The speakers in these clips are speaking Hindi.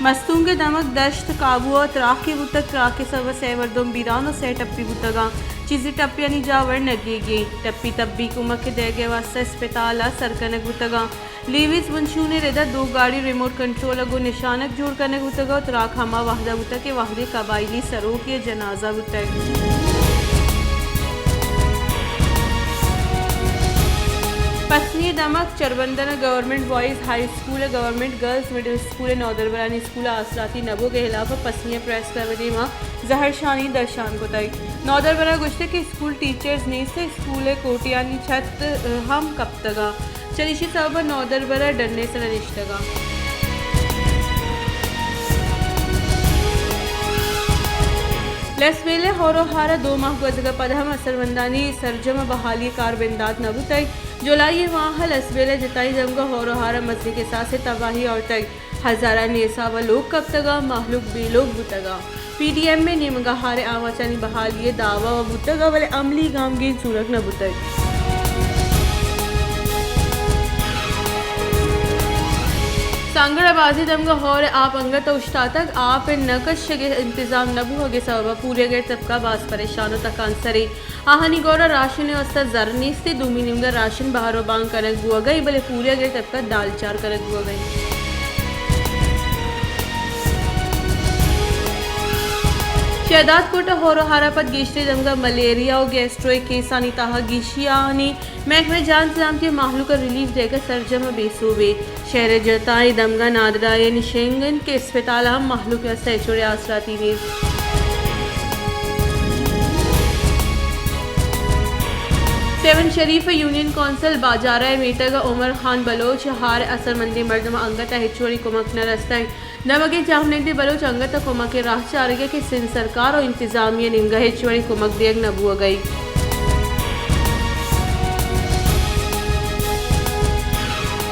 मस्तूम के दमक दश्त काबू और त्राकी बुतक त्राके सब से मर्दम बीरान से टप्पी बुतगा चीज़ी टप्पियानी जावर नगेगी टप्पी तब्बी कुमक के देगे वास्ता अस्पताल सरकनक बुतगा लीविस वंशू ने रेदा 2 गाड़ी रिमोट कंट्रोल अगो निशानक जोड़ करने बुतगा त्राक हमा वाहदा बुतक के वाहदे कबाइली सरों के जनाजा बुतक पसनी दमक चरबंदना government boys high school government girls middle school नौदरबरानी स्कूल आसराती नबो के खिलाफ पसनी प्रेस करवदी माँ जहर शानी दर्शान को तई नौदरबरा गुश्ते के स्कूल टीचर्स ने से स्कूल कोटियानी छत हम कब तगा चलिशी सब नौदरबरा डरने से रिश्तगा लसवेले होरो हारा 2 माह गजगा पदहम असरवंदानी सरजम बहाली कारबिंदात नबुतई जुलाई माह लसवेले जताई जमगा होरो हारा मजली के साथ से तबाही और तक हजारा नेसा व लोग कब तगा माहलुक बेलोग बुतगा पीडीएम में निमगा हारे आवाचानी बहाली दावा व बुतगा वाले अमली गामगी सूरत नबुतई सांगड़बाजी दमगा होर आप अंगत उश्ता तक आप नकश के इंतजाम नबू होगे सब पूरे गए तबका बास परेशान तक आंसरे आहानी गौरा राशन वस्ता जरनीस्ते दूमी निमगा राशन बहारो बांग करक बुआ गई भले पूरे गए तबका दाल चार करक बुआ गई शहदाद कोटा होरो हारापत गिश्ते दमगा मलेरिया और गैस्ट्रोइक केसानी ताहा गिशियानी महकमे जान सलामती माहलू का रिलीफ देकर सरजम बेसूबे शहर जताई दमगा नादराए निशेंगन के अस्पताल हम माहलू के सैचुरे आसराती ने सेवन शरीफ यूनियन कौंसिल बाजारा मेटगा उमर खान बलोच हार असरमंदी मर्दमा अंगत हिचोड़ी कुमक न रस्ता नमगे जामनेगदी बलोच अंगत कुमक के राह चारगे के सिंध सरकार और इंतजामिया निमगा हिचोड़ी कुमक देग नबुआ गई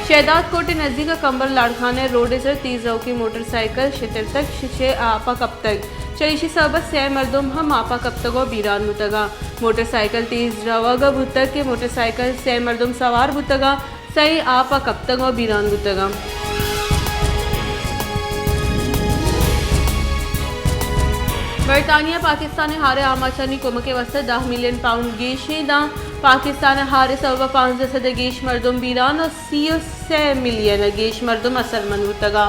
शहदाद कोटे नजदीक कंबर लाड़खाने रोड से 30 की मोटरसाइकिल शितर तक शिशे आपा कब तक चलिशी सबत से मर्दुम हम आपा कब तक बीरान बुतगा मोटरसाइकिल 30 रवागा बुतक के मोटरसाइकिल से मर्दुम सवार बुतगा सही आपा कब तक बीरान बुतगा बरतानिया पाकिस्तान हारे आमाचानी कुमके वस्ते 10 मिलियन पाउंड गेशे दा पाकिस्तान हारे सवा 5 गेश मर्दुम बीरान और 3 मिलियन गेश मर्दुम असरमंद बुतगा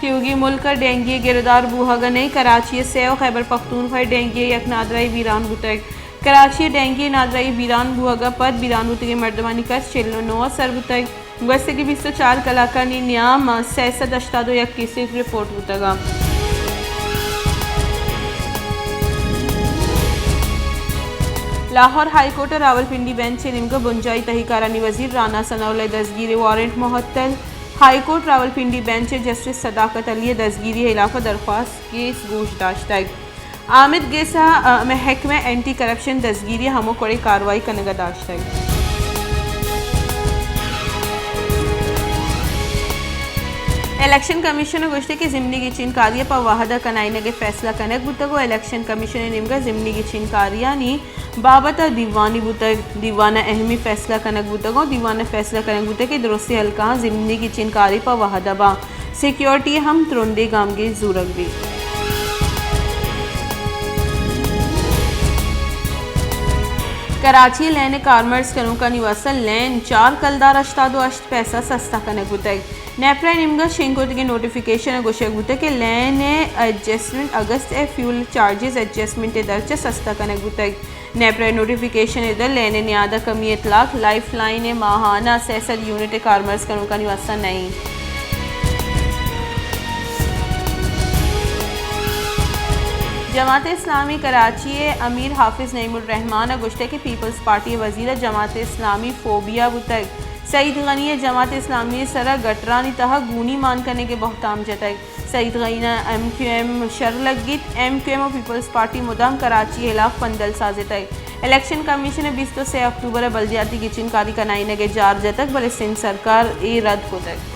क्योंकि मुल्क डेंगू गिरदार बूहागने कराची से खैबर पख्तूनख्वा डेंगू यक नादराई बीरान बुतक कराची डेंगू नादराई बीरान बूहागा पद बीरान बुतगे मर्दमानी कस 9 सर बुतक वैसे की 24 कलाकानी न्याम 63 यक केसेस रिपोर्ट बुतगा लाहौर हाईकोर्ट रावलपिंडी बेंच से निमका बुंजाई तहीकारानी वजीर राना सनाउल्लाह दस्तगीरी वारंट मुहत्तल हाईकोर्ट रावलपिंडी बेंच से जस्टिस सदाकत अली दस्तगीरी खिलाफ दरख्वास्त केस गोशदाश्त आमिद गेसा महकमे एंटी करप्शन दस्तगीरी हमो कड़ी कार्रवाई का नगदाश्त इलेक्शन कमीशन गुश्ते की ज़िमनी की चिनकारिया पर वाहदा कनाइने के फैसला कनक बुतगो इलेक्शन कमीशन ने निमगा ज़िमनी की चिनकारिया नी बाबत दीवानी बुतग दीवाना अहमी फैसला कनक बुतगो दीवाना फैसला कनक बुतग के दुरुस्ती हल्का ज़िमनी की चिनकारी पर वाहदा बा सिक्योरिटी हम तुरंदे गामगे जूरक भी कराची लैन कार्मर्स कनू का निवासल लैन 4 कलदार 8 पैसा सस्ता कनक बुतग नेप्रा निमगा शेंकोत के नोटिफिकेशन गोशक बुतग के लैन एडजस्टमेंट अगस्त फ्यूल चार्जेस एडजस्टमेंट दरचा सस्ता कनक बुतग नेप्रा नोटिफिकेशन इधर लेने न्यादा कमी इतलाक लाइफ लाइन माहाना 66 यूनिट कार्मर्स कनू का निवासा नहीं जमात इस्लामी कराची अमीर हाफिज नईमुर रहमान गुश्ते के पीपल्स पार्टी वजीर जमात इस्लामी फोबिया बुतग सईद गनी जमात इस्लामी सरा गटरानी तहा गूनी मान करने के बहताम जतक सईद गनीना MQM शरलगित MQM और पीपल्स पार्टी मुदाम कराची खिलाफ पंदल साजे तक इलेक्शन कमीशन 20 अक्टूबर बल्दियाती की चिनकारी कनाई नगे जार जतक बले सिंध सरकार ए रद्द को तक